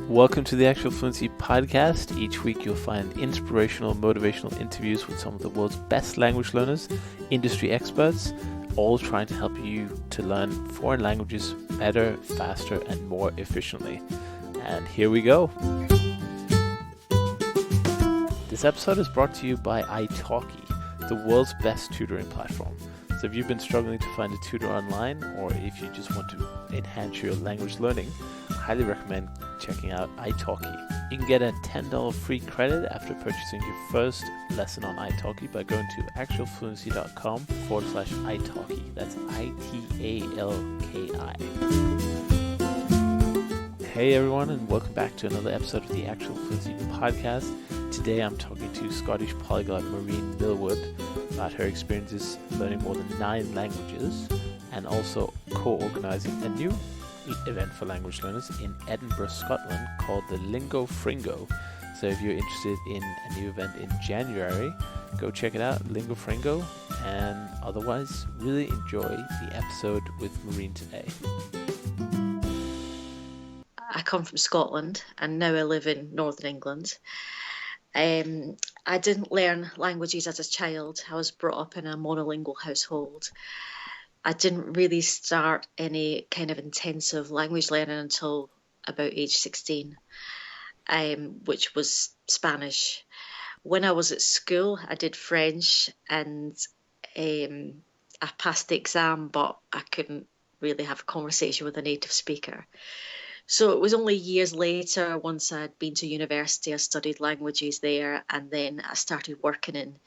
Welcome to the Actual Fluency Podcast. Each week you'll find inspirational, motivational interviews with some of the world's best language learners, industry experts, all trying to help you to learn foreign languages better, faster, and more efficiently. And here we go. This episode is brought to you by italki, the world's best tutoring platform. So if you've been struggling to find a tutor online, or if you just want to enhance your language learning, I highly recommend checking out italki. You can get a $10 free credit after purchasing your first lesson on italki by going to actualfluency.com/italki. That's ITALKI. Hey everyone, and welcome back to another episode of the Actual Fluency Podcast. Today I'm talking to Scottish polyglot Maureen Millward about her experiences learning more than 9 languages and also co-organizing a new event for language learners in Edinburgh, Scotland called the LingoFringo. So if you're interested in a new event in January, go check it out, LingoFringo, and otherwise really enjoy the episode with Maureen today. I come from Scotland and now I live in Northern England. I didn't learn languages as a child. I was brought up in a monolingual household. I didn't really start any kind of intensive language learning until about age 16, which was Spanish. When I was at school, I did French and I passed the exam, but I couldn't really have a conversation with a native speaker. So it was only years later, once I'd been to university, I studied languages there, and then I started working in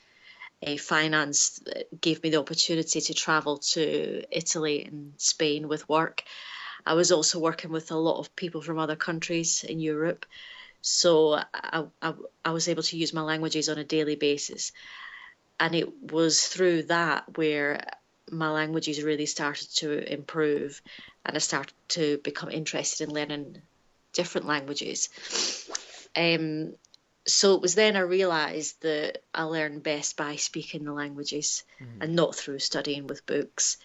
finance. That gave me the opportunity to travel to Italy and Spain with work. I was also working with a lot of people from other countries in Europe, so I was able to use my languages on a daily basis. And it was through that where my languages really started to improve, and I started to become interested in learning different languages. So it was then I realised that I learn best by speaking the languages and not through studying with books.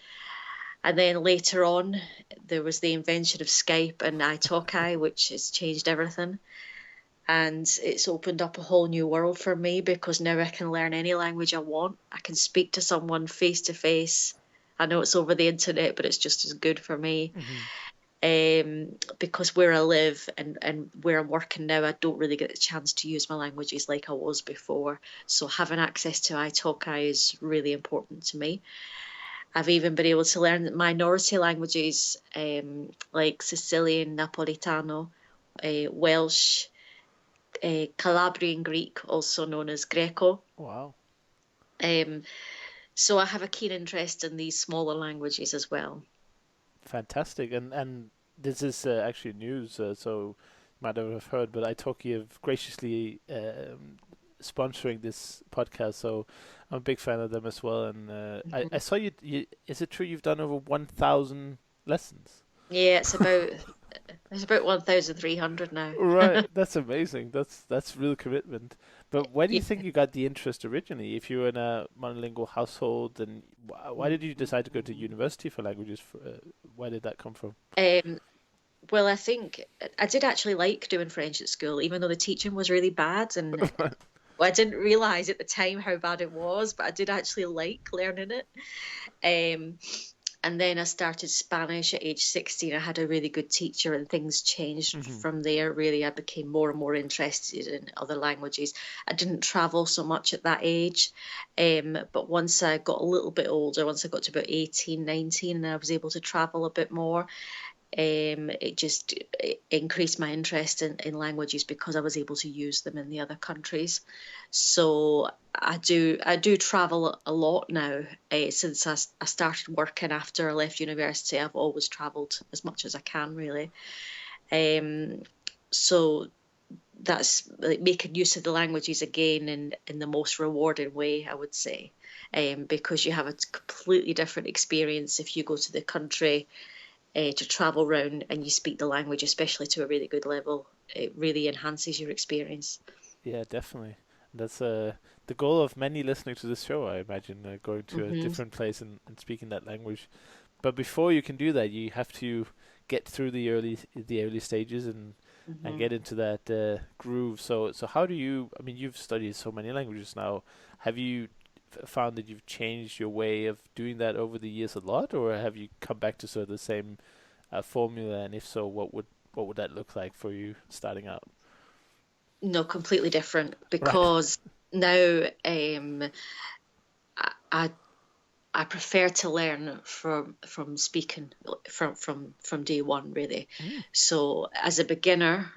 And then later on, there was the invention of Skype and italki, which has changed everything. And it's opened up a whole new world for me, because now I can learn any language I want. I can speak to someone face to face. I know it's over the internet, but it's just as good for me. Because where I live and where I'm working now, I don't really get the chance to use my languages like I was before. So having access to italki is really important to me. I've even been able to learn minority languages like Sicilian, Napolitano, Welsh, Calabrian Greek, also known as Greco. Wow. So I have a keen interest in these smaller languages as well. Fantastic. And this is actually news, so you might not have heard, but italki have graciously sponsoring this podcast, so I'm a big fan of them as well. And I saw you, is it true you've done over 1,000 lessons? Yeah, it's about 1,300 now. Right, that's amazing. That's real commitment. But why do you think you got the interest originally? If you were in a monolingual household, then why did you decide to go to university for languages? Where did that come from? Well, I think I did actually like doing French at school, even though the teaching was really bad. And well, I didn't realise at the time how bad it was, but I did actually like learning it. And then I started Spanish at age 16. I had a really good teacher, and things changed from there. Really, I became more and more interested in other languages. I didn't travel so much at that age. But once I got a little bit older, once I got to about 18, 19, and I was able to travel a bit more, it just increased my interest in languages because I was able to use them in the other countries. So I do travel a lot now. Since I started working after I left university, I've always travelled as much as I can, really. So that's like making use of the languages again in the most rewarding way, I would say, because you have a completely different experience if you go to the country to travel around and you speak the language, especially to a really good level. It really enhances your experience. Yeah, definitely. That's the goal of many listening to this show, I imagine, going to a different place and speaking that language. But before you can do that, you have to get through the early stages and Hmm. get into that groove. So how do you? I mean, you've studied so many languages now. Have you found that you've changed your way of doing that over the years a lot, or have you come back to sort of the same formula? And if so, what would that look like for you starting out? No, completely different Right. because now I, I I prefer to learn from speaking from day one, really. Mm. So as a beginner,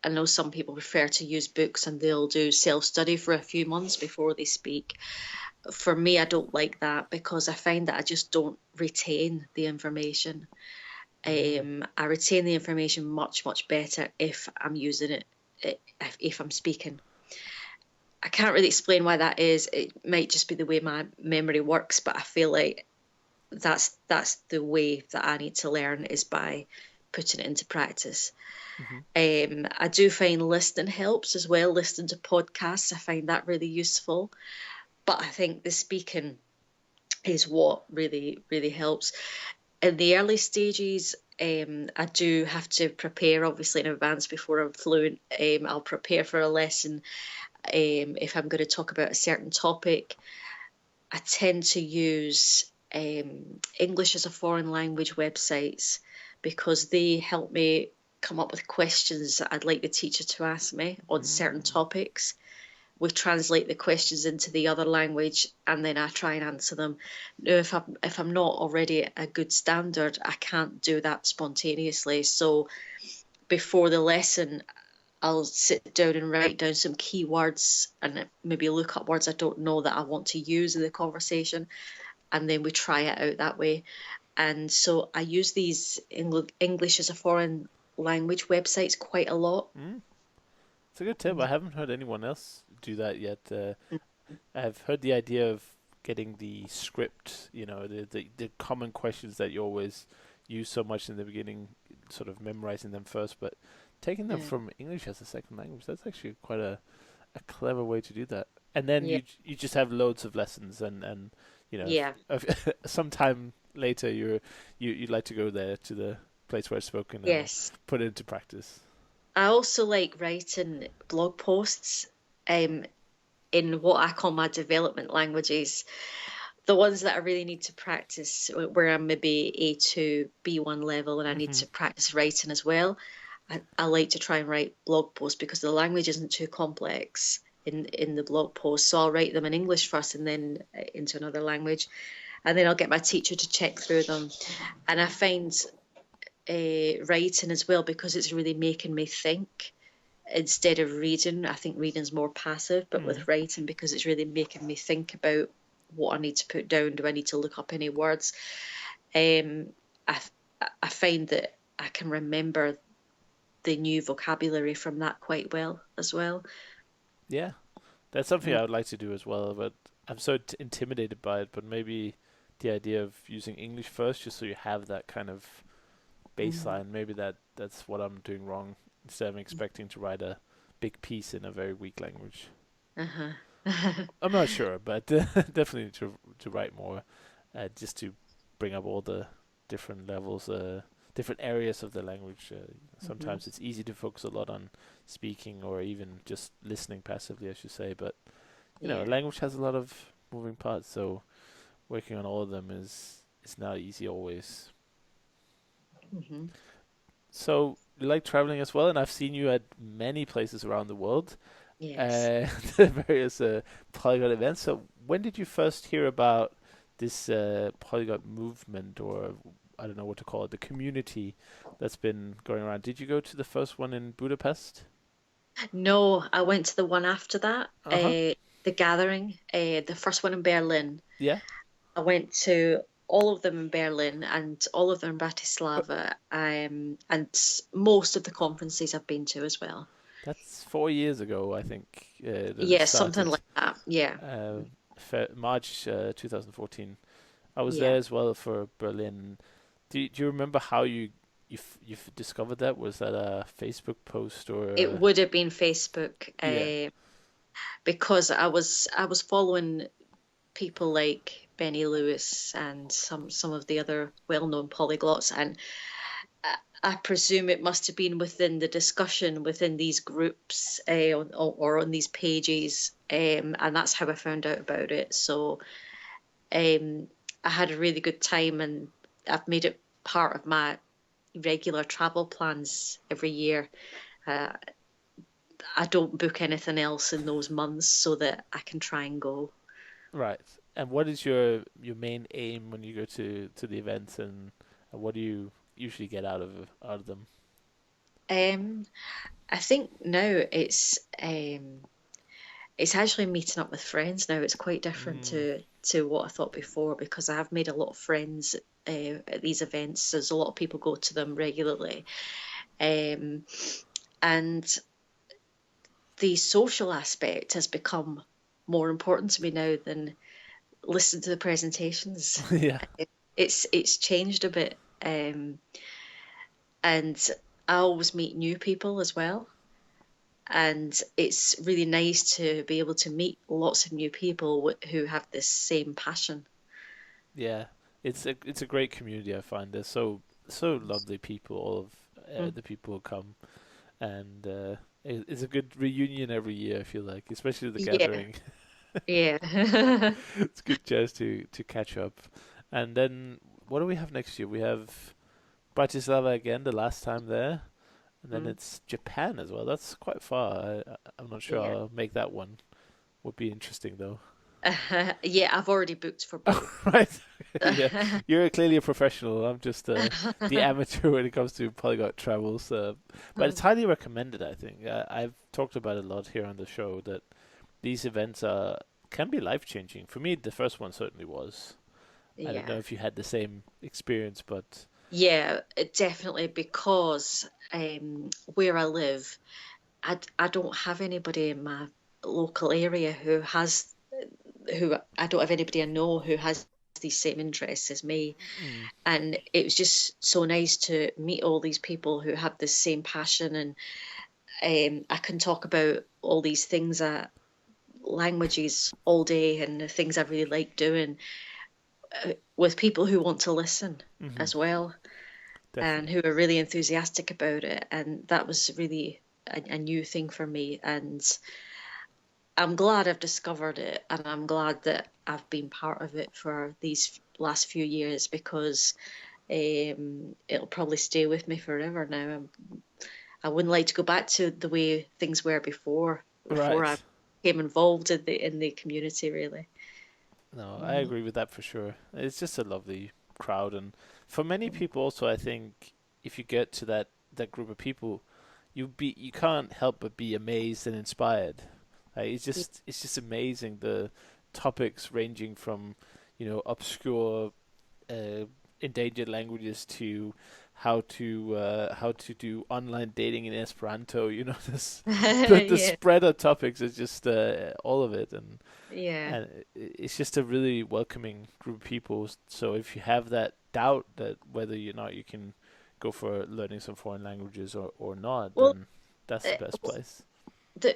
I know some people prefer to use books and they'll do self-study for a few months before they speak. For me, I don't like that because I find that I just don't retain the information. Mm. I retain the information much better if I'm using it, if I'm speaking. I can't really explain why that is. It might just be the way my memory works, but I feel like that's the way that I need to learn is by putting it into practice. Hmm. I do find listening helps as well. Listening to podcasts, I find that really useful. But I think the speaking is what really helps. In the early stages, I do have to prepare obviously in advance before I'm fluent. I'll prepare for a lesson. If I'm going to talk about a certain topic, I tend to use English as a foreign language websites because they help me come up with questions that I'd like the teacher to ask me on certain Mm. topics. We translate the questions into the other language and then I try and answer them. Now, if I'm not already a good standard, I can't do that spontaneously. So before the lesson, I'll sit down and write down some keywords and maybe look up words I don't know that I want to use in the conversation, and then we try it out that way. And so I use these English as a foreign language websites quite a lot. Mm. It's a good tip. I haven't heard anyone else do that yet. I've heard the idea of getting the script, the common questions that you always use so much in the beginning, sort of memorizing them first, but taking them Yeah, from English as a second language, that's actually quite a clever way to do that. And then yeah, you just have loads of lessons and yeah. sometime later you'd like to go there to the place where it's spoken and Yes. put it into practice. I also like writing blog posts um, in what I call my development languages, the ones that I really need to practice, where I'm maybe A2, B1 level, and I need Hmm. to practice writing as well. I like to try and write blog posts because the language isn't too complex in the blog post. So I'll write them in English first and then into another language. And then I'll get my teacher to check through them. And I find writing as well because it's really making me think instead of reading. I think reading's more passive, but Mm. with writing, because it's really making me think about what I need to put down. Do I need to look up any words? Um, I, I find that I can remember the new vocabulary from that quite well as well. Yeah, that's something Mm. I would like to do as well, but I'm so intimidated by it. But maybe the idea of using English first, just so you have that kind of Mm. baseline. Maybe that's what I'm doing wrong. Instead of expecting to write a big piece in a very weak language. Uh-huh. I'm not sure, but definitely to write more, just to bring up all the different levels, different areas of the language. Mhm. Sometimes it's easy to focus a lot on speaking or even just listening passively, I should say. But Yeah. language has a lot of moving parts, so working on all of them is not easy always. Hmm. So you like traveling as well, and I've seen you at many places around the world, Yes. uh, the various polyglot events. So when did you first hear about this polyglot movement, or I don't know what to call it, the community that's been going around? Did you go to the first one in Budapest? No, I went to the one after that, Uh huh. the gathering, the first one in Berlin. Yeah. I went to all of them in Berlin and all of them in Bratislava, and most of the conferences I've been to as well. That's 4 years ago, I think, that it Yeah, something started. like that. Yeah, Uh, March 2014. I was yeah. there as well for Berlin. Do you remember how you've discovered that? Was that a Facebook post or It would have been Facebook, yeah? because I was following people like Benny Lewis and some of the other well-known polyglots, and I presume it must have been within the discussion within these groups, or on these pages, and that's how I found out about it. So I had a really good time, and I've made it part of my regular travel plans every year. Uh, I don't book anything else in those months so that I can try and go. Right. And what is your main aim when you go to the events, and what do you usually get out of them? Um, I think now it's actually meeting up with friends now. It's quite different Mm, to what I thought before, because I have made a lot of friends at these events. There's a lot of people go to them regularly, um, and the social aspect has become more important to me now than listen to the presentations. yeah. It's changed a bit, and I always meet new people as well. And it's really nice to be able to meet lots of new people who have this same passion. Yeah, it's a great community. I find they're so lovely people. All of Mm. the people who come, and it's a good reunion every year. I feel like, especially the Yeah, gathering. yeah. It's a good chance to catch up. And then what do we have next year? We have Bratislava again, the last time there, and then Mm. it's Japan as well. That's quite far. I'm not sure Yeah. I'll make that one. Would be interesting though. Yeah, I've already booked for both. Right. Yeah, you're clearly a professional. I'm just the amateur when it comes to polyglot travels. But it's highly recommended, I think. I've talked about it a lot here on the show that these events can be life changing. For me, the first one certainly was. I don't know Yeah. if you had the same experience, but Yeah, definitely, because where I live, I don't have anybody in my local area who I don't have anybody I know who has these same interests as me. mm, And it was just so nice to meet all these people who have the same passion, and I can talk about all these things, languages all day, and the things I really like doing, with people who want to listen hmm as well, and definitely. who are really enthusiastic about it. And that was really a new thing for me. And I'm glad I've discovered it, and I'm glad that I've been part of it for these last few years, because it'll probably stay with me forever now. I wouldn't like to go back to the way things were before I Right. became involved in the community, really. No, I Mm. agree with that for sure. It's just a lovely crowd, and for many people also, I think if you get to that group of people, you can't help but be amazed and inspired. Like, it's just amazing the topics ranging from obscure uh, endangered languages to how to do online dating in Esperanto. This the Yeah, spread of topics is just all of it, and yeah. it's just a really welcoming group of people. So if you have that doubt that whether or not you can go for learning some foreign languages or not, Well, then that's uh, the best place.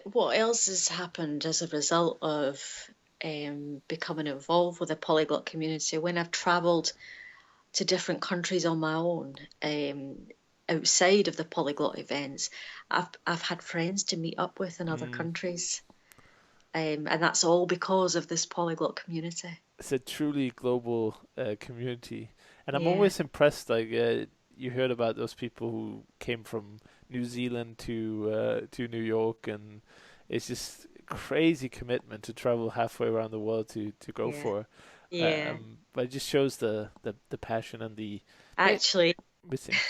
what else has happened as a result of becoming involved with the polyglot community? When I've travelled to different countries on my own, outside of the polyglot events, I've had friends to meet up with in other Mm. countries, and that's all because of this polyglot community. It's a truly global community, and I'm Yeah, always impressed. Like you heard about those people who came from New Zealand to New York, and it's just crazy commitment to travel halfway around the world to go yeah, for. yeah. But it just shows the passion and the may Actually, missing.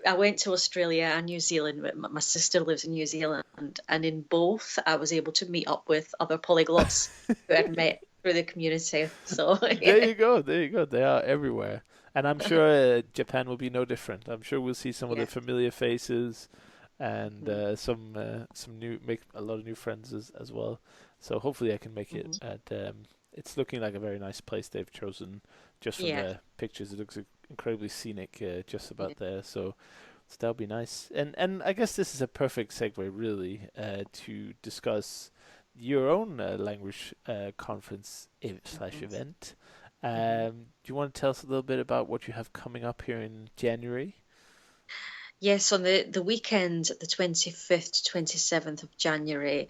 I went to Australia and New Zealand. But my sister lives in New Zealand, and in both, I was able to meet up with other polyglots who I'd met through the community. So, There yeah, you go. There you go. They are everywhere. And I'm sure Japan will be no different. I'm sure we'll see some of the yeah. familiar faces and Mm-hmm. some new make a lot of new friends as well. So hopefully I can make it. Mm-hmm. At it's looking like a very nice place they've chosen just from Yeah, the pictures. It looks incredibly scenic just yeah. about there. So that'll be nice. And I guess this is a perfect segue really to discuss your own language conference slash Mm-hmm. event. Mm-hmm. Do you want to tell us a little bit about what you have coming up here in January? Yes, on the weekend, the 25th to 27th of January,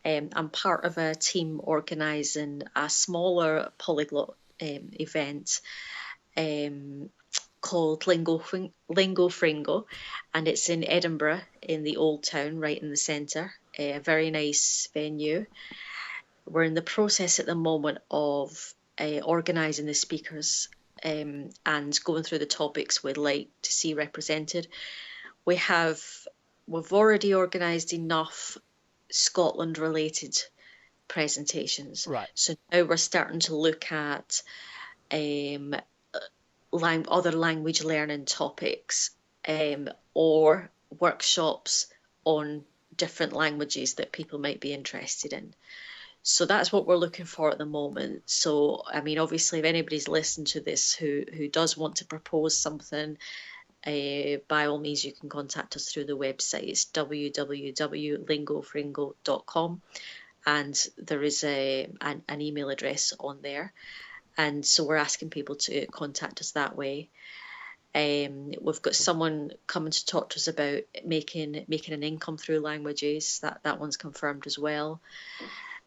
I'm part of a team organising a smaller polyglot event called LingoFringo, and it's in Edinburgh in the Old Town, right in the centre. A very nice venue. We're in the process at the moment of organising the speakers and going through the topics we'd like to see represented. We've already organised enough Scotland related presentations. Right. So now we're starting to look at other language learning topics or workshops on different languages that people might be interested in. So that's what we're looking for at the moment. So, I mean, obviously, if anybody's listened to this who does want to propose something, by all means, you can contact us through the website. It's www.lingofringo.com, and there is an email address on there. And so we're asking people to contact us that way. We've got someone coming to talk to us about making an income through languages. That one's confirmed as well.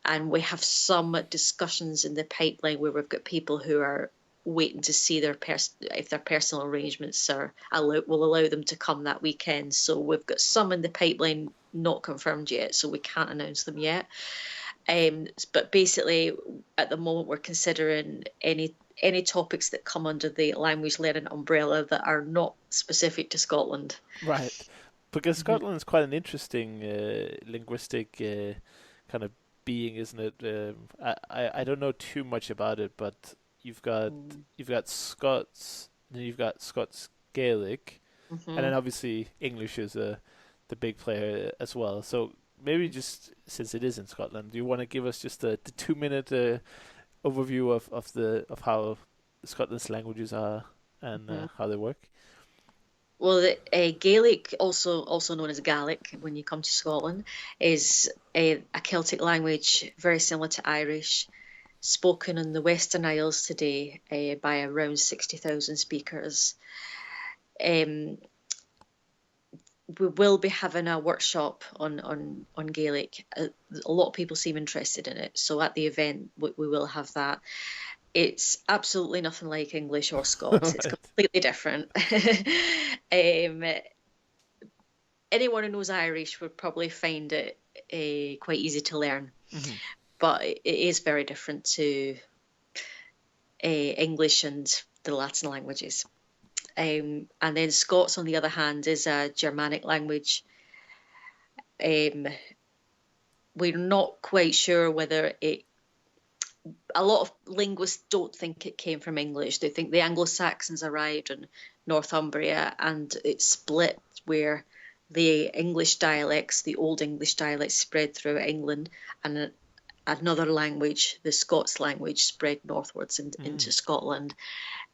And we have some discussions in the pipeline where we've got people who are waiting to see if their personal arrangements will allow them to come that weekend. So we've got some in the pipeline not confirmed yet, so we can't announce them yet. But basically, at the moment, we're considering any topics that come under the language learning umbrella that are not specific to Scotland. Right. Because Scotland is quite an interesting linguistic kind of being, isn't it? I don't know too much about it, but you've got Scots, then you've got Scots Gaelic, and then obviously English is the big player as well. So maybe just since it is in Scotland, do you want to give us just the 2-minute overview of how Scotland's languages are and how they work? Well, Gaelic, also known as Gaelic when you come to Scotland, is a Celtic language very similar to Irish, spoken in the Western Isles today by around 60,000 speakers. We will be having a workshop on Gaelic. A lot of people seem interested in it, so at the event we will have that. It's absolutely nothing like English or Scots. It's completely different. Anyone who knows Irish would probably find it quite easy to learn, but it is very different to English and the Latin languages. And then Scots, on the other hand, is a Germanic language. We're not quite sure whether a lot of linguists don't think it came from English. They think the Anglo-Saxons arrived in Northumbria and it split, where the English dialects, the Old English dialects, spread through England, and another language, the Scots language, spread northwards into Scotland.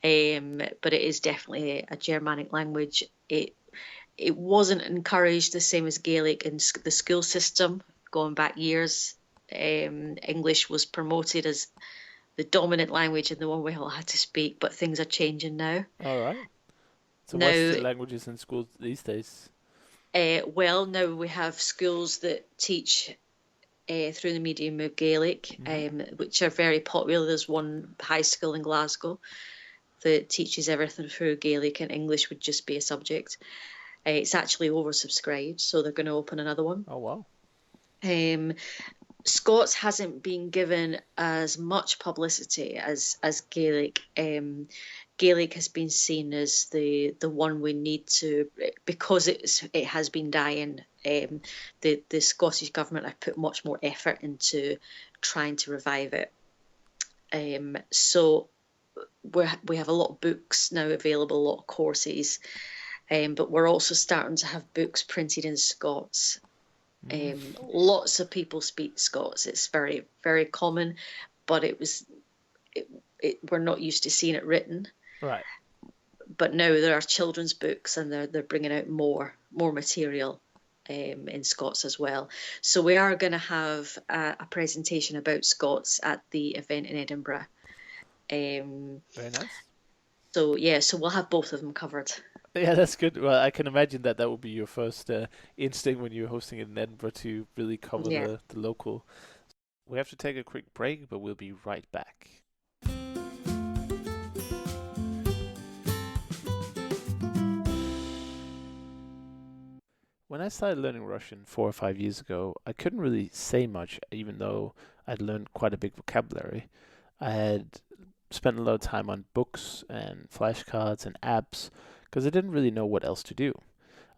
But it is definitely a Germanic language. It wasn't encouraged the same as Gaelic in the school system going back years. English was promoted as the dominant language and the one we all had to speak, but things are changing now. All right. So what's the languages in schools these days? Well, now we have schools that teach through the medium of Gaelic, which are very popular. There's one high school in Glasgow that teaches everything through Gaelic, and English would just be a subject. It's actually oversubscribed, so they're going to open another one. Oh, wow. Scots hasn't been given as much publicity as Gaelic. Gaelic has been seen as the one we need to, because it has been dying. The Scottish government have put much more effort into trying to revive it. So we have a lot of books now available, a lot of courses, but we're also starting to have books printed in Scots. Lots of people speak Scots. It's very, very common, but we're not used to seeing it written. Right. But now there are children's books, and they're bringing out more material in Scots as well. So we are going to have a presentation about Scots at the event in Edinburgh. Very nice. So we'll have both of them covered. Yeah, that's good. Well, I can imagine that that would be your first instinct when you're hosting it in Edinburgh to really cover Yeah. the local. We have to take a quick break, but we'll be right back. When I started learning Russian 4 or 5 years ago, I couldn't really say much, even though I'd learned quite a big vocabulary. I had spent a lot of time on books and flashcards and apps because I didn't really know what else to do.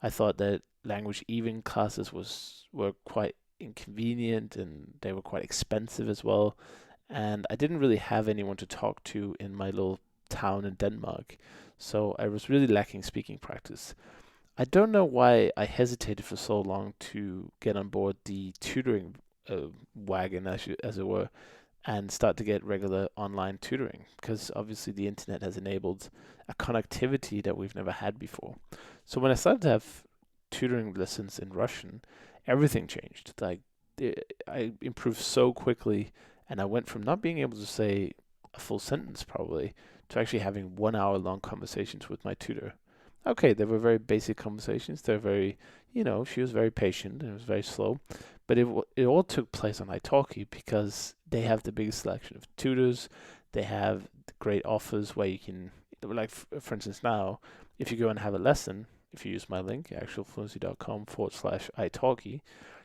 I thought that language evening classes were quite inconvenient and they were quite expensive as well. And I didn't really have anyone to talk to in my little town in Denmark. So I was really lacking speaking practice. I don't know why I hesitated for so long to get on board the tutoring wagon, as it were, and start to get regular online tutoring, because obviously the internet has enabled a connectivity that we've never had before. So when I started to have tutoring lessons in Russian, everything changed. Like I improved so quickly, and I went from not being able to say a full sentence probably to actually having 1 hour long conversations with my tutor. Okay, they were very basic conversations. They're very, she was very patient and it was very slow, but it all took place on italki because they have the biggest selection of tutors. They have great offers where you can, like for instance, now if you go and have a lesson, if you use my link actualfluency.com/italki,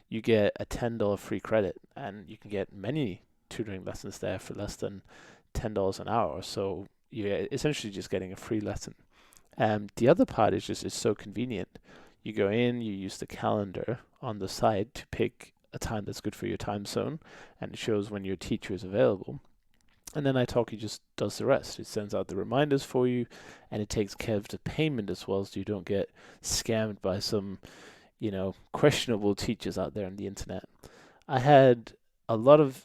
you get a $10 free credit, and you can get many tutoring lessons there for less than $10 an hour. So you're essentially just getting a free lesson. The other part is just it's so convenient. You go in, you use the calendar on the site to pick a time that's good for your time zone, and it shows when your teacher is available. And then Italki just does the rest. It sends out the reminders for you, and it takes care of the payment as well, so you don't get scammed by some, questionable teachers out there on the internet. I had a lot of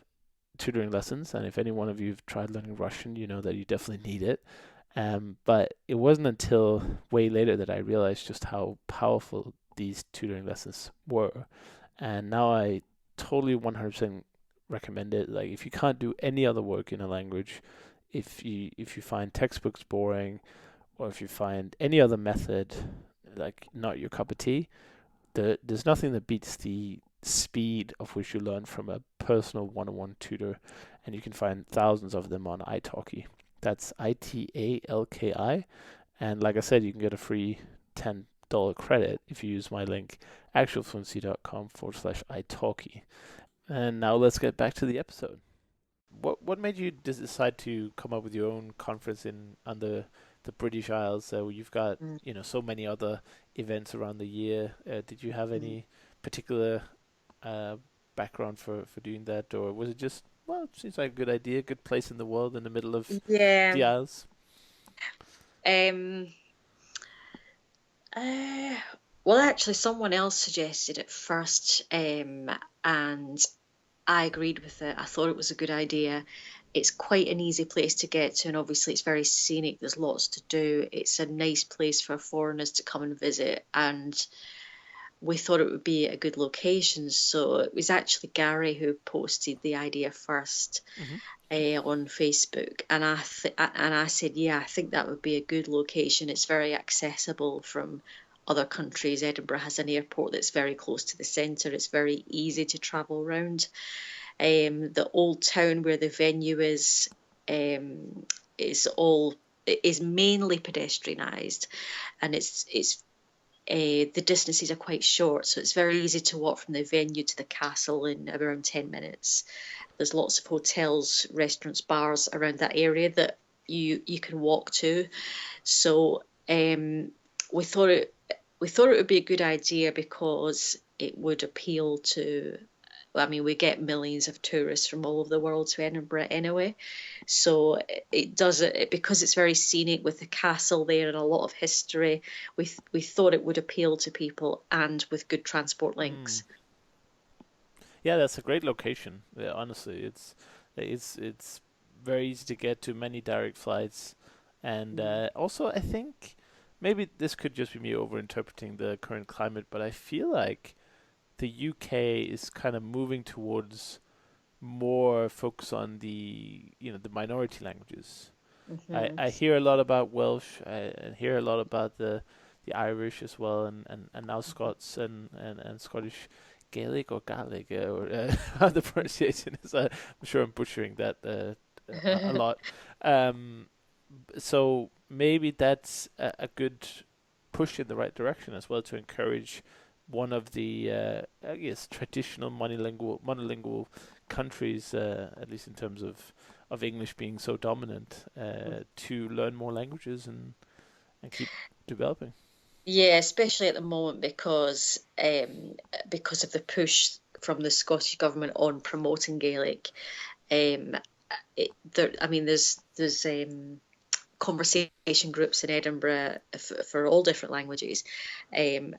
tutoring lessons, and if any one of you have tried learning Russian, you know that you definitely need it. But it wasn't until way later that I realized just how powerful these tutoring lessons were. And now I totally 100% recommend it. Like if you can't do any other work in a language, if you find textbooks boring, or if you find any other method like not your cup of tea, there's nothing that beats the speed of which you learn from a personal one-on-one tutor, and you can find thousands of them on italki. That's italki, and like I said, you can get a free $10 credit if you use my link actualfluency.com/italki. And now let's get back to the episode. What made you decide to come up with your own conference in on the British Isles? So you've got Mm, so many other events around the year. Did you have mm. any particular uh, background for doing that, or was it just it seems like a good idea, good place in the world in the middle of Yeah. the Isles? Um, uh, well, actually, someone else suggested it first, and I agreed with it. I thought it was a good idea. It's quite an easy place to get to, and obviously, it's very scenic. There's lots to do. It's a nice place for foreigners to come and visit, and we thought it would be a good location. So it was actually Gary who posted the idea first Hmm. on Facebook, and I said, yeah, I think that would be a good location. It's very accessible from other countries. Edinburgh has an airport that's very close to the centre. It's very easy to travel around. The old town where the venue um, is mainly pedestrianised, and the distances are quite short, so it's very easy to walk from the venue to the castle in around 10 minutes. There's lots of hotels, restaurants, bars around that area that you can walk to. So we thought it we thought it would be a good idea because it would appeal to. I mean, we get millions of tourists from all over the world to Edinburgh anyway, so it does it because it's very scenic with the castle there and a lot of history. We thought it would appeal to people and with good transport Mm. links. Yeah, that's a great location. Yeah, honestly, it's very easy to get to, many direct flights, and Mm. also I think maybe this could just be me overinterpreting the current climate, but I feel like the UK is kind of moving towards more focus on the minority languages. I Hmm. hear a lot about Welsh. I hear a lot about the the Irish as well, and now Scots and Scottish Gaelic or Gaelic, or how the pronunciation is. I'm sure I'm butchering that a lot. Um, so maybe that's a good push in the right direction as well, to encourage one of the I guess traditional monolingual countries, at least in terms of English being so dominant, to learn more languages and keep developing. Yeah, especially at the moment because of the push from the Scottish government on promoting Gaelic. Um, there's conversation groups in Edinburgh for all different languages, and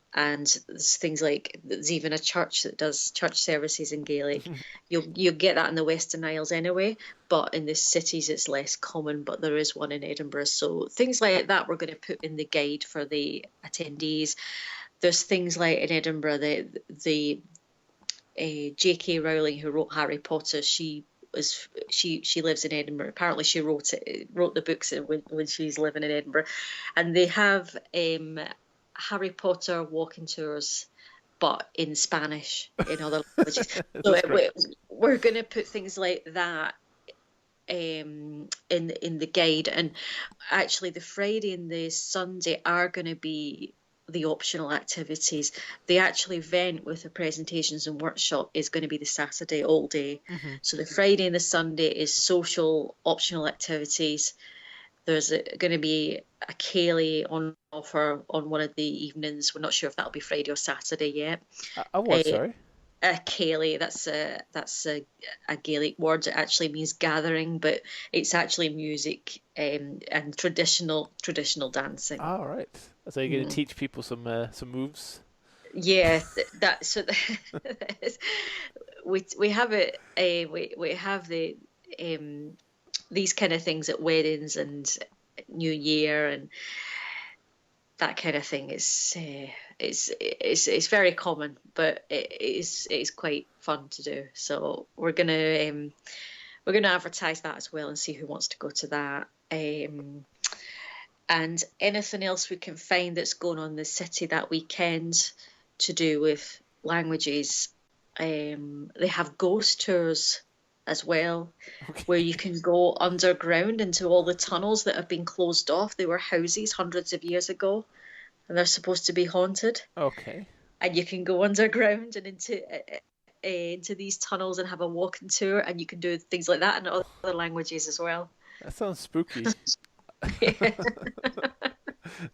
there's things like there's even a church that does church services in Gaelic. You'll get that in the Western Isles anyway, but in the cities it's less common. But there is one in Edinburgh, so things like that we're going to put in the guide for the attendees. There's things like in Edinburgh the J.K. Rowling, who wrote Harry Potter, she lives in Edinburgh. Apparently, she wrote the books when she's living in Edinburgh, and they have Harry Potter walking tours, but in Spanish, in other languages. So we're going to put things like that in the guide, and actually, the Friday and the Sunday are going to be the optional activities. The actual event with the presentations and workshop is going to be the Saturday all day. Mm-hmm. So the Friday and the Sunday is social optional activities. There's going to be a ceilidh on offer on one of the evenings. We're not sure if that'll be Friday or Saturday yet. What? Sorry. A ceilidh, that's a Gaelic word. It actually means gathering, but it's actually music and traditional dancing. All right. So you're going to teach people some moves? Yeah, we have it. We have these kind of things at weddings and New Year and that kind of thing. It's very common, but it's quite fun to do. So we're gonna advertise that as well and see who wants to go to that. And anything else we can find that's going on in the city that weekend to do with languages. They have ghost tours as well, where you can go underground into all the tunnels that have been closed off. They were houses hundreds of years ago, and they're supposed to be haunted. Okay. And you can go underground and into these tunnels and have a walking tour, and you can do things like that in other languages as well. That sounds spooky.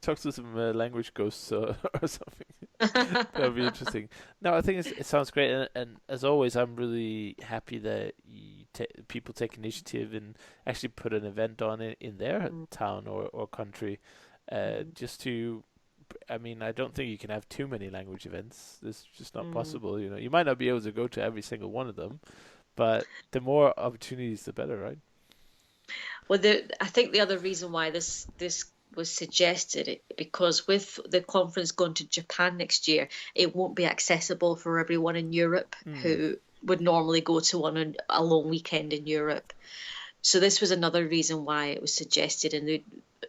Talk to some language ghosts or something. That would be interesting. No, I think it sounds great, and as always, I'm really happy that people take initiative and actually put an event on it in their town or country, just to. I mean, I don't think you can have too many language events. It's just not possible. You know, you might not be able to go to every single one of them, but the more opportunities, the better, right? Well, I think the other reason why this was suggested, because with the conference going to Japan next year, it won't be accessible for everyone in Europe who would normally go to a long weekend in Europe. So this was another reason why it was suggested, and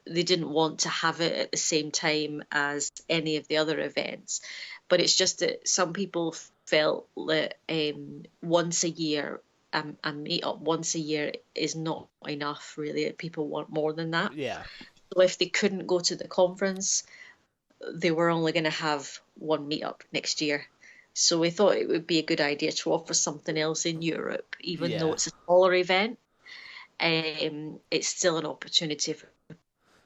they didn't want to have it at the same time as any of the other events. But it's just that some people felt that once a year, a meet up once a year is not enough, really. People want more than that. Yeah. So if they couldn't go to the conference, they were only going to have one meetup next year. So we thought it would be a good idea to offer something else in Europe, even though it's a smaller event. It's still an opportunity for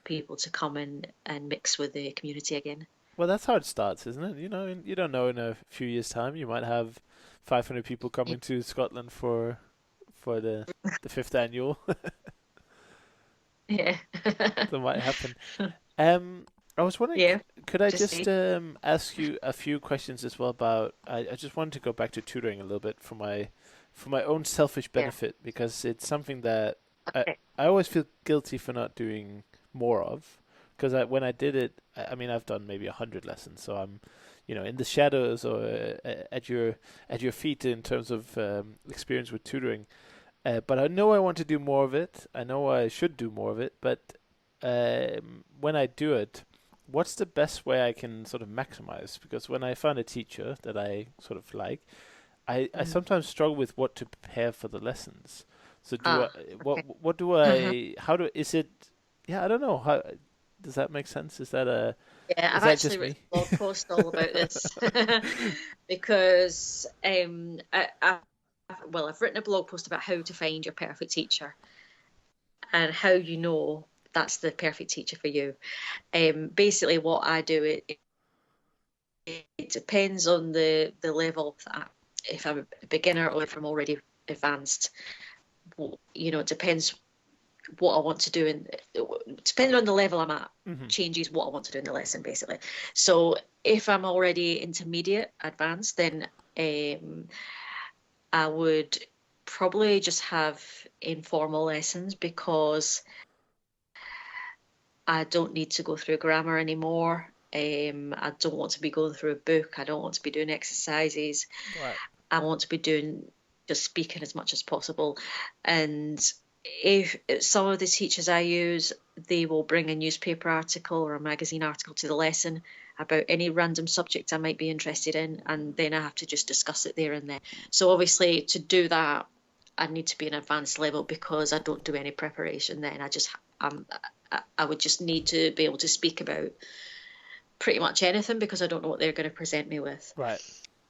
people to come in and mix with the community again. Well, that's how it starts, isn't it? You know, you don't know in a few years' time you might have 500 people coming to Scotland for the 5th annual. Yeah, That might happen. I was wondering, could I just ask you a few questions as well about? I just wanted to go back to tutoring a little bit for my own selfish benefit, because it's something that I always feel guilty for not doing more of. Because when I did it, I mean, I've done maybe 100 lessons, so I'm, in the shadows or at your feet in terms of experience with tutoring. But I know I want to do more of it. I know I should do more of it. But when I do it, what's the best way I can sort of maximize? Because when I find a teacher that I sort of like, I Mm. sometimes struggle with what to prepare for the lessons. So Ah, okay. what do I how do is it? Yeah, I don't know. How does that make sense? Yeah, Is I've that actually just written me? a blog post all about this because I've written a blog post about how to find your perfect teacher and how you know that's the perfect teacher for you. Basically, what I do, it depends on the level that if I'm a beginner or if I'm already advanced. It depends what I want to do, and depending on the level I'm at, Hmm. changes what I want to do in the lesson, basically. So if I'm already intermediate, advanced, then I would probably just have informal lessons because I don't need to go through grammar anymore. I don't want to be going through a book. I don't want to be doing exercises. Right. I want to be doing just speaking as much as possible. And if some of the teachers I use, they will bring a newspaper article or a magazine article to the lesson about any random subject I might be interested in, and then I have to just discuss it there and then. So obviously to do that, I need to be an advanced level because I don't do any preparation then. I would just need to be able to speak about pretty much anything because I don't know what they're going to present me with. Right.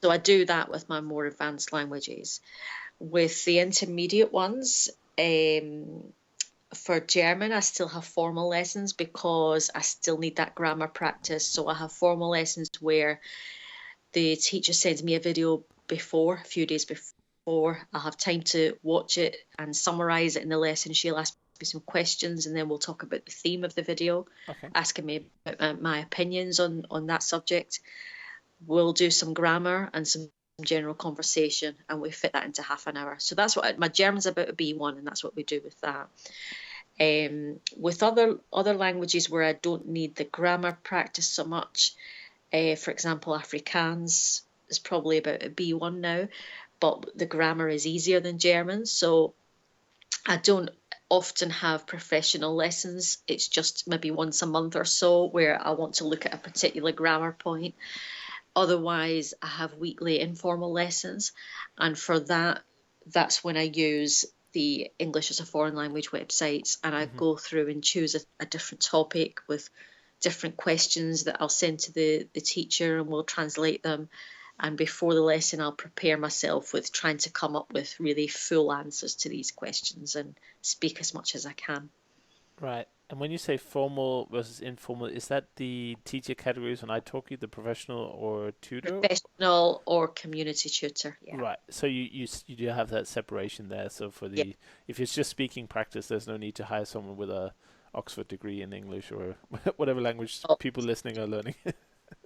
So I do that with my more advanced languages. With the intermediate ones, for German, I still have formal lessons because I still need that grammar practice. So I have formal lessons where the teacher sends me a video a few days before. I'll have time to watch it and summarize it in the lesson. She'll ask me some questions and then we'll talk about the theme of the video, Okay. asking me about my opinions on that subject. We'll do some grammar and some general conversation and we fit that into half an hour. So that's what my German's about a B1 and that's what we do with that. With other languages where I don't need the grammar practice so much, for example, Afrikaans is probably about a B1 now, but the grammar is easier than German. So I don't often have professional lessons. It's just maybe once a month or so where I want to look at a particular grammar point. Otherwise, I have weekly informal lessons. And for that, that's when I use the English as a foreign language websites and I Hmm. go through and choose a different topic with different questions that I'll send to the teacher and we'll translate them. And before the lesson, I'll prepare myself with trying to come up with really full answers to these questions and speak as much as I can. Right. And when you say formal versus informal, is that the teacher categories on italki, the professional or tutor? Professional or community tutor, yeah. Right. So you do have that separation there. So Yeah. if it's just speaking practice, there's no need to hire someone with a Oxford degree in English or whatever language people listening are learning.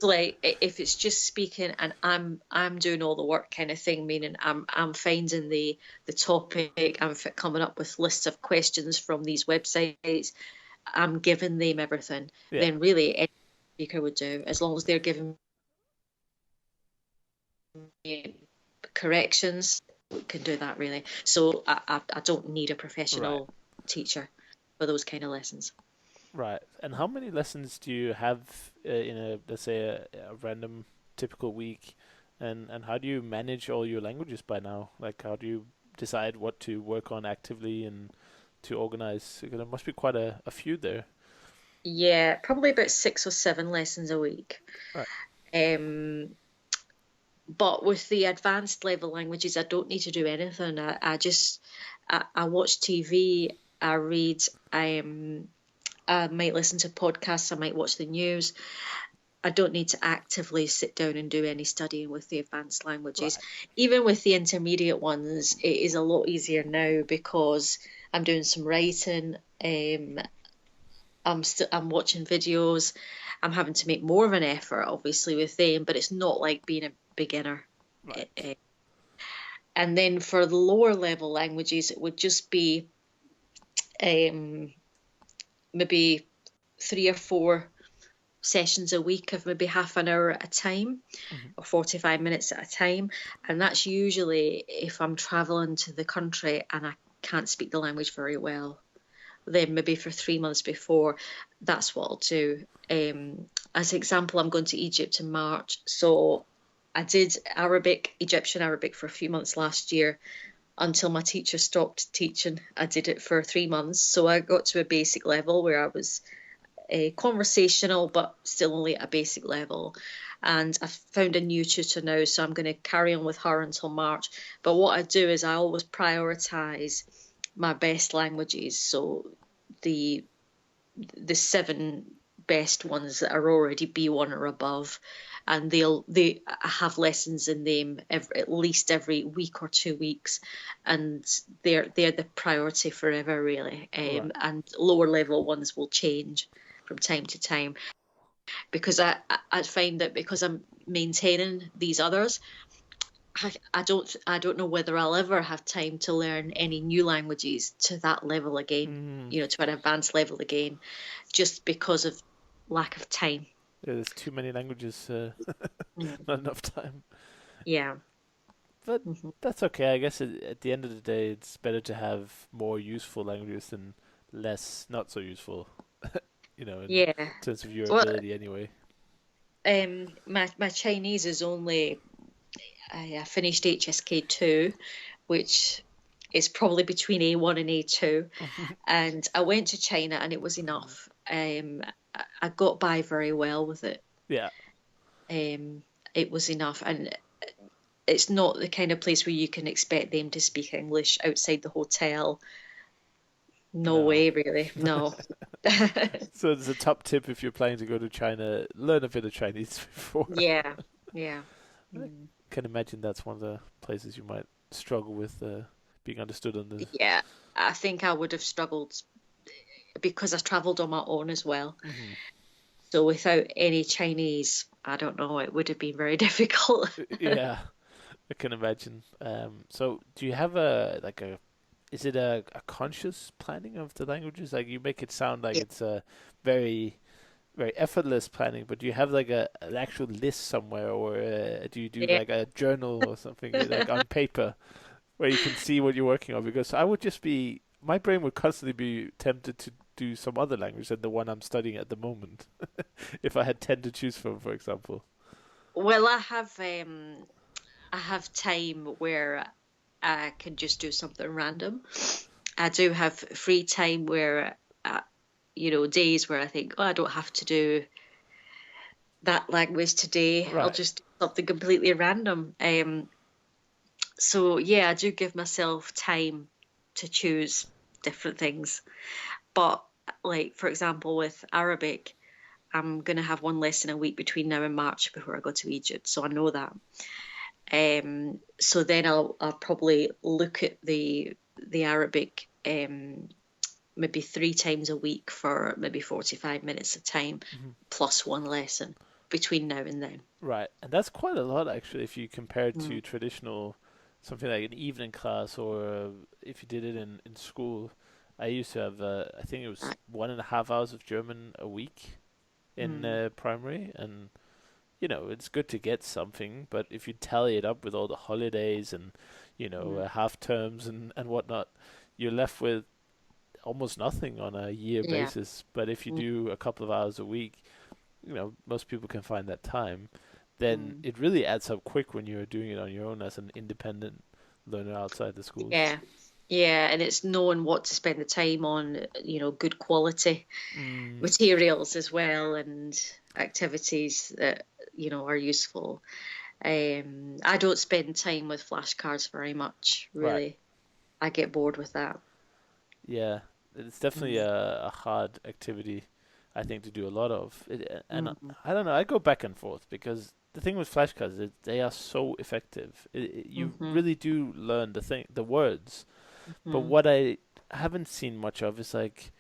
Like if it's just speaking and I'm doing all the work kind of thing, meaning I'm finding the topic, I'm coming up with lists of questions from these websites, I'm giving them everything, Yeah. then really any speaker would do, as long as they're giving me corrections, we can do that really. So I don't need a Right. professional teacher for those kind of lessons. Right. And how many lessons do you have in let's say a random typical week? And how do you manage all your languages by now? Like, how do you decide what to work on actively and to organize? Because there must be quite a few there. Yeah, probably about 6 or 7 lessons a week. Right. Um, but with the advanced level languages, I don't need to do anything. I watch TV, I read, I might listen to podcasts, I might watch the news. I don't need to actively sit down and do any studying with the advanced languages. Right. Even with the intermediate ones, it is a lot easier now because I'm doing some writing. I'm watching videos. I'm having to make more of an effort, obviously, with them, but it's not like being a beginner. Right. And then for the lower level languages, it would just be um, maybe 3 or 4 sessions a week of maybe half an hour at a time Hmm. or 45 minutes at a time. And that's usually if I'm traveling to the country and I can't speak the language very well, then maybe for 3 months before, that's what I'll do. As an example, I'm going to Egypt in March. So I did Egyptian Arabic for a few months last year until my teacher stopped teaching. I did it for 3 months. So I got to a basic level where I was conversational, but still only at a basic level. And I've found a new tutor now, so I'm going to carry on with her until March. But what I do is I always prioritise my best languages. So the 7 best ones that are already B1 or above, and they have lessons in them at least every week or 2 weeks, and they're the priority forever, really. Right. And lower level ones will change from time to time, because I find that because I'm maintaining these others, I don't know whether I'll ever have time to learn any new languages to that level again, to an advanced level again, just because of lack of time. Yeah, there's too many languages, not enough time. Yeah. But that's okay. I guess at the end of the day, it's better to have more useful languages than less not so useful, in Yeah. terms of your Well, ability anyway. my Chinese is only, I finished HSK2, which is probably between A1 and A2, and I went to China and it was enough. I got by very well with it. Yeah. It was enough, and it's not the kind of place where you can expect them to speak English outside the hotel. No way, really. No. So there's a top tip if you're planning to go to China, learn a bit of Chinese before. Yeah. I can imagine that's one of the places you might struggle with being understood on the. Yeah, I think I would have struggled because I travelled on my own as well. So without any Chinese, I don't know, it would have been very difficult. Yeah, I can imagine. So do you have is it a conscious planning of the languages? Like you make it sound like Yeah. it's a very, very effortless planning, but do you have like an actual list somewhere, or do you do Yeah. like a journal or something like on paper where you can see what you're working on? Because I would just be, my brain would constantly be tempted to do some other language than the one I'm studying at the moment, if I had 10 to choose from, for example. Well, I have time where I can just do something random. I do have free time where, days where I think, oh, I don't have to do that language today. I'll Right. just do something completely random. So yeah, I do give myself time to choose different things. But like, for example, with Arabic, I'm going to have one lesson a week between now and March before I go to Egypt. So I know that. So then I'll probably look at the Arabic maybe 3 times a week for maybe 45 minutes of time, plus one lesson between now and then. Right. And that's quite a lot, actually, if you compare it to traditional, something like an evening class, or if you did it in school. I used to have, I think it was 1.5 hours of German a week in primary, and it's good to get something, but if you tally it up with all the holidays and, half terms and whatnot, you're left with almost nothing on a year Yeah. basis. But if you do a couple of hours a week, most people can find that time, then it really adds up quick when you're doing it on your own as an independent learner outside the schools. Yeah. Yeah, and it's knowing what to spend the time on, good quality materials as well, and activities that, are useful. I don't spend time with flashcards very much, Right. really. I get bored with that. Yeah, it's definitely a hard activity, I think, to do a lot of. And I don't know, I go back and forth because the thing with flashcards is they are so effective. You really do learn the words. But what I haven't seen much of is like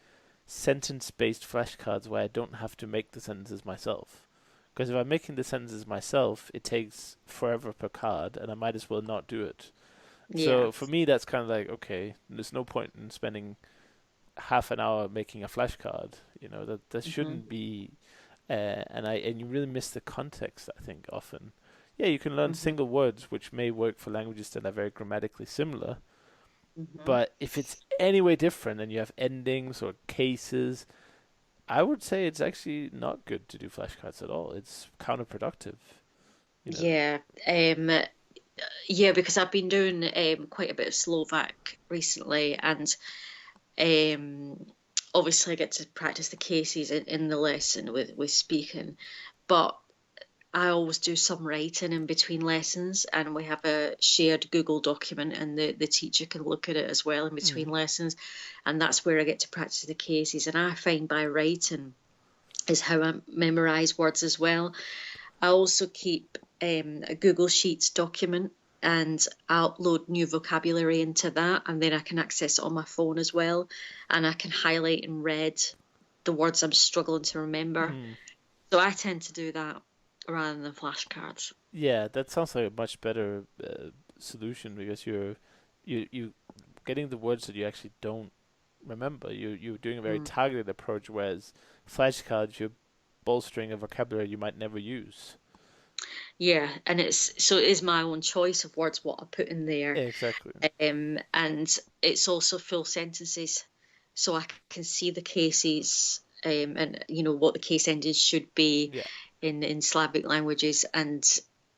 sentence-based flashcards where I don't have to make the sentences myself. Because if I'm making the sentences myself, it takes forever per card, and I might as well not do it. So for me, that's kind of like, okay, there's no point in spending half an hour making a flashcard. That shouldn't be, and you really miss the context, I think, often. Yeah, you can learn single words, which may work for languages that are very grammatically similar, Hmm. But if it's any way different and you have endings or cases, I would say it's actually not good to do flashcards at all. It's counterproductive, you know. Yeah. Yeah, because I've been doing quite a bit of Slovak recently, and um, obviously I get to practice the cases in the lesson with speaking, but I always do some writing in between lessons, and we have a shared Google document, and the teacher can look at it as well in between Mm. lessons, and that's where I get to practice the cases. And I find by writing is how I memorize words as well. I also keep a Google Sheets document, and I upload new vocabulary into that, and then I can access it on my phone as well, and I can highlight in red the words I'm struggling to remember. Mm. So I tend to do that rather than flashcards. Yeah, that sounds like a much better solution because you getting the words that you actually don't remember. You're doing a very Mm. targeted approach, whereas flashcards you're bolstering a vocabulary you might never use. Yeah, and it is my own choice of words what I put in there. Exactly. And it's also full sentences, so I can see the cases, and what the case endings should be Yeah. in Slavic languages, and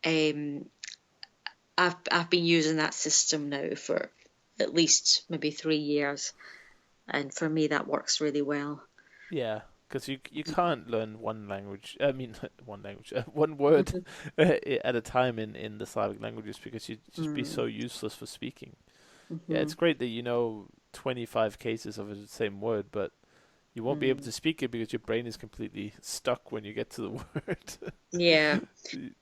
um, I've been using that system now for at least maybe 3 years, and for me that works really well. Yeah, because you can't learn one language. I mean, one language, one word Mhm. at a time in the Slavic languages because you'd just be so Mm. useless for speaking. Yeah, it's Mhm. great that you know 25 cases of the same word, but you won't be able Mm. to speak it because your brain is completely stuck when you get to the word. Yeah,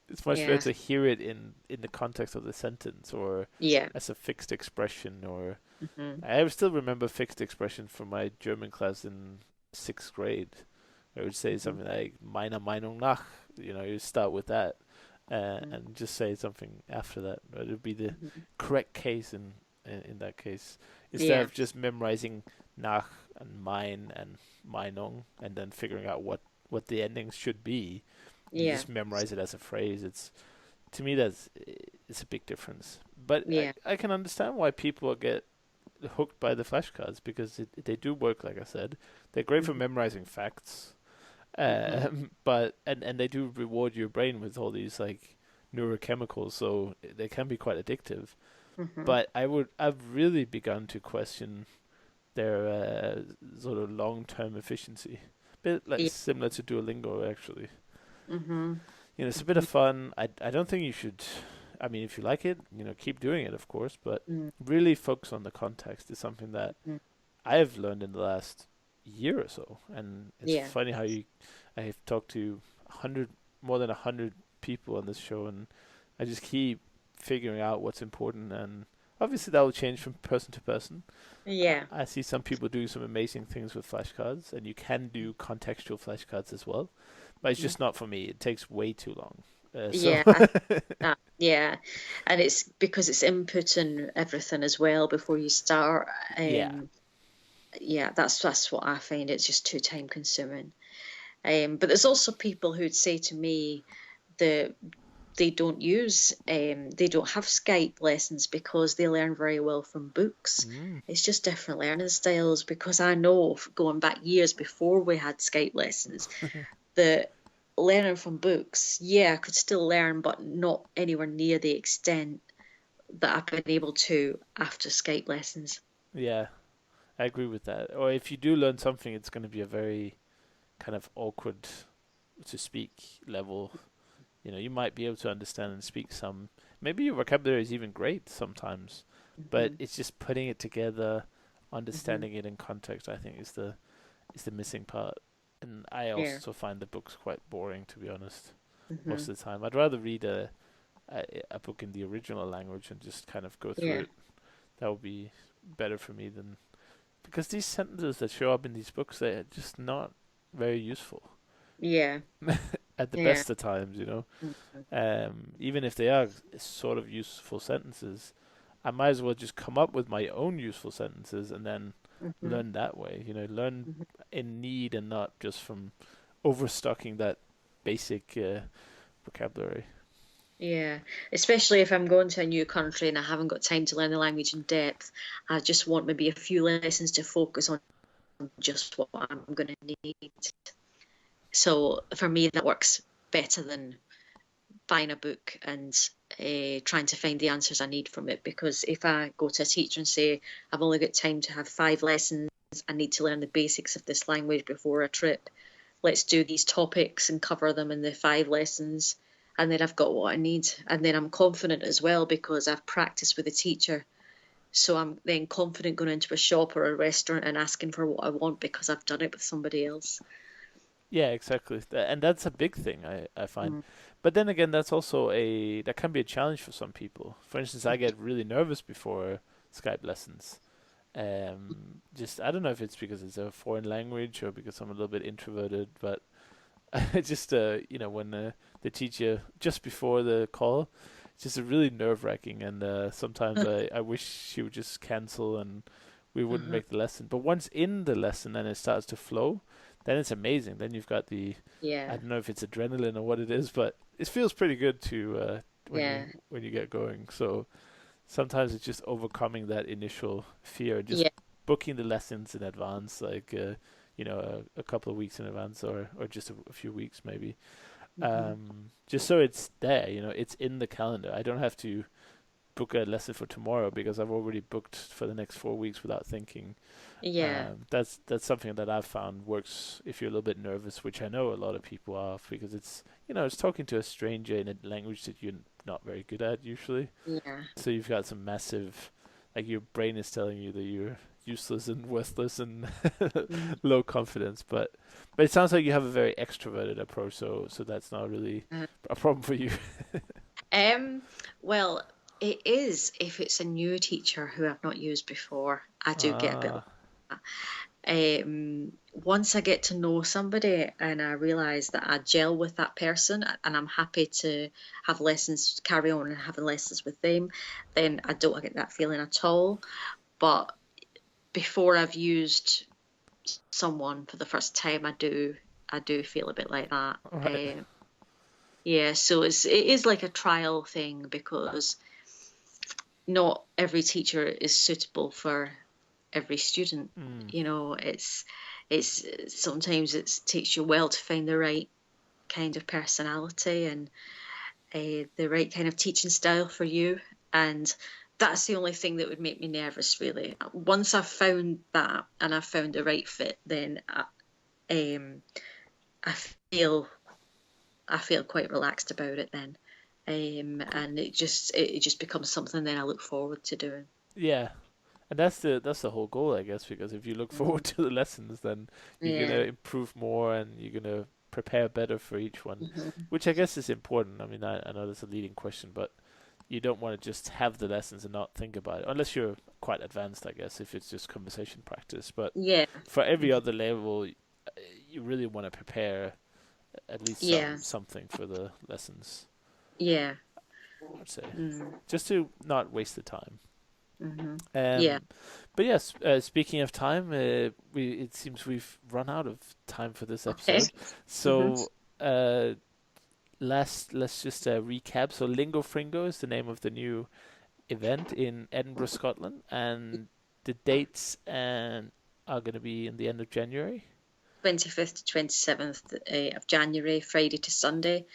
It's much better yeah, to hear it in the context of the sentence or yeah. as a fixed expression or Hmm. I still remember fixed expression from my German class in 6th grade. I would say Hmm. something like meiner Meinung nach. You start with that Hmm. and just say something after that. It would be the Hmm. correct case in that case. Instead Yeah, of just memorizing nach and mein and Meinung and then figuring out what the endings should be, you yeah, just memorize it as a phrase. It's to me it's a big difference. But yeah. I can understand why people get hooked by the flashcards because they do work, like I said. They're great for Hmm. memorizing facts, Hmm. but and they do reward your brain with all these like neurochemicals, so they can be quite addictive. Hmm. But I've really begun to question their sort of long-term efficiency. Bit like Yeah. similar to Duolingo, actually. Hmm. It's a bit of fun. I don't think you should. I mean, if you like it, keep doing it, of course. But Hmm. really focus on the context is something that Hmm. I have learned in the last year or so. And it's Yeah. funny how I have talked to 100, more than 100 people on this show, and I just keep figuring out what's important. And obviously that will change from person to person. Yeah. I see some people doing some amazing things with flashcards, and you can do contextual flashcards as well, but it's Hmm. just not for me. It takes way too long. So Yeah. Yeah. And it's because it's inputting everything as well before you start. yeah, Yeah, that's what I find. It's just too time consuming. But there's also people who'd say to me that they don't have Skype lessons because they learn very well from books. mm, It's just different learning styles, because I know going back years before we had Skype lessons that learning from books, yeah, I could still learn, but not anywhere near the extent that I've been able to after Skype lessons. yeah, I agree with that. Or if you do learn something, it's going to be a very kind of awkward to speak level. You might be able to understand and speak some. Maybe your vocabulary is even great sometimes, but Hmm. it's just putting it together, Hmm. understanding it in context. I think is the missing part. And I Yeah. also find the books quite boring, to be honest. Hmm. Most of the time, I'd rather read a book in the original language and just kind of go through Yeah. it. That would be better for me than because these sentences that show up in these books they're just not very useful Yeah. at the Yeah. best of times. Hmm. Even if they are sort of useful sentences, I might as well just come up with my own useful sentences and then Hmm. learn that way. Learn Hmm. in need and not just from overstocking that basic vocabulary. Yeah, especially if I'm going to a new country and I haven't got time to learn the language in depth. I just want maybe a few lessons to focus on just what I'm going to need. So for me, that works better than buying a book and trying to find the answers I need from it. Because if I go to a teacher and say, I've only got time to have 5 lessons, I need to learn the basics of this language before a trip. Let's do these topics and cover them in the 5 lessons. And then I've got what I need. And then I'm confident as well because I've practiced with a teacher. So I'm then confident going into a shop or a restaurant and asking for what I want because I've done it with somebody else. Yeah, exactly. And that's a big thing I find. Mm. But then again, that's also that can be a challenge for some people. For instance, I get really nervous before Skype lessons. Just I don't know if it's because it's a foreign language or because I'm a little bit introverted, but I just when they teach you just before the call, it's just a really nerve-wracking, and sometimes I wish she would just cancel and we wouldn't Uh-huh. make the lesson. But once in the lesson and it starts to flow, then it's amazing. Then you've got I Yeah, don't know if it's adrenaline or what it is, but it feels pretty good to yeah, when you get going. So sometimes it's just overcoming that initial fear, just yeah. booking the lessons in advance, like a couple of weeks in advance, or just a few weeks maybe, Hmm. just so it's there. It's in the calendar. I don't have to book a lesson for tomorrow because I've already booked for the next 4 weeks without thinking. Yeah, That's something that I've found works if you're a little bit nervous, which I know a lot of people are, because it's talking to a stranger in a language that you're not very good at usually. yeah. So you've got some massive, like your brain is telling you that you're useless and worthless and Mm. low confidence. But it sounds like you have a very extroverted approach, so that's not really Uh, a problem for you. Um, well, it is if it's a new teacher who I've not used before. I do get a bit like Ah, that. Once I get to know somebody and I realise that I gel with that person and I'm happy to have lessons, carry on and having lessons with them, then I don't get that feeling at all. But before I've used someone for the first time, I do feel a bit like that. all right. Yeah, so it is like a trial thing because not every teacher is suitable for every student. Mm, It's sometimes it takes you a while to find the right kind of personality and the right kind of teaching style for you. And that's the only thing that would make me nervous, really. Once I've found that and I've found the right fit, then I feel I feel quite relaxed about it then. And it just becomes something that I look forward to doing. yeah. And that's the whole goal, I guess, because if you look forward Mm. to the lessons, then you're gonna Yeah. improve more and you're gonna prepare better for each one, Hmm. which I guess is important. I mean, I know that's a leading question, but you don't want to just have the lessons and not think about it, unless you're quite advanced, I guess, if it's just conversation practice. But Yeah. for every Mhm. other level, you really want to prepare at least Yeah. something for the lessons, Yeah. I'd say, Mm. just to not waste the time. Hmm. Yeah. Um, but yes, speaking of time, it seems we've run out of time for this Okay. episode. Hmm. So let's just recap. So LingoFringo is the name of the new event in Edinburgh, Scotland, and the dates are going to be in the end of January. 25th to 27th of January, Friday to Sunday.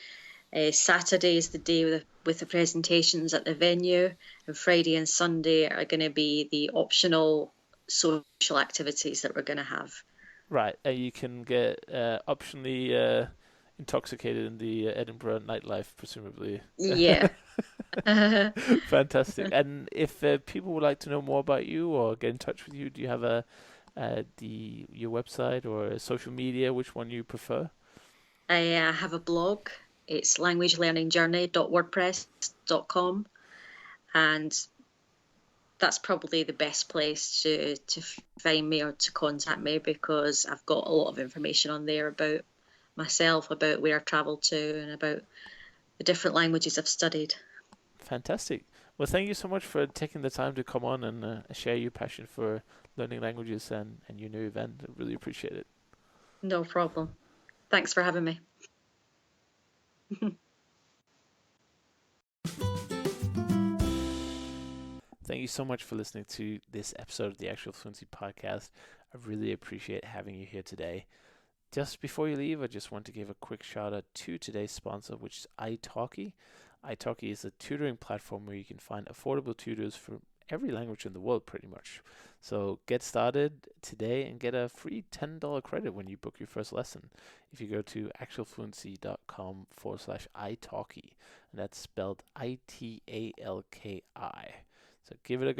Saturday is the day with the presentations at the venue, and Friday and Sunday are going to be the optional social activities that we're going to have. Right, you can get optionally intoxicated in the Edinburgh nightlife, presumably. Yeah. Fantastic. And if people would like to know more about you or get in touch with you, do you have your website or social media? Which one you prefer? I have a blog. It's languagelearningjourney.wordpress.com, and that's probably the best place to find me or to contact me because I've got a lot of information on there about myself, about where I've travelled to, and about the different languages I've studied. Fantastic. Well, thank you so much for taking the time to come on and share your passion for learning languages and your new event. I really appreciate it. No problem. Thanks for having me. Thank you so much for listening to this episode of the Actual Fluency Podcast. I really appreciate having you here today. Just before you leave, I just want to give a quick shout out to today's sponsor, which is italki. Italki is a tutoring platform where you can find affordable tutors for every language in the world, pretty much. So get started today and get a free $10 credit when you book your first lesson. If you go to actualfluency.com/italki, and that's spelled ITALKI. So give it a go.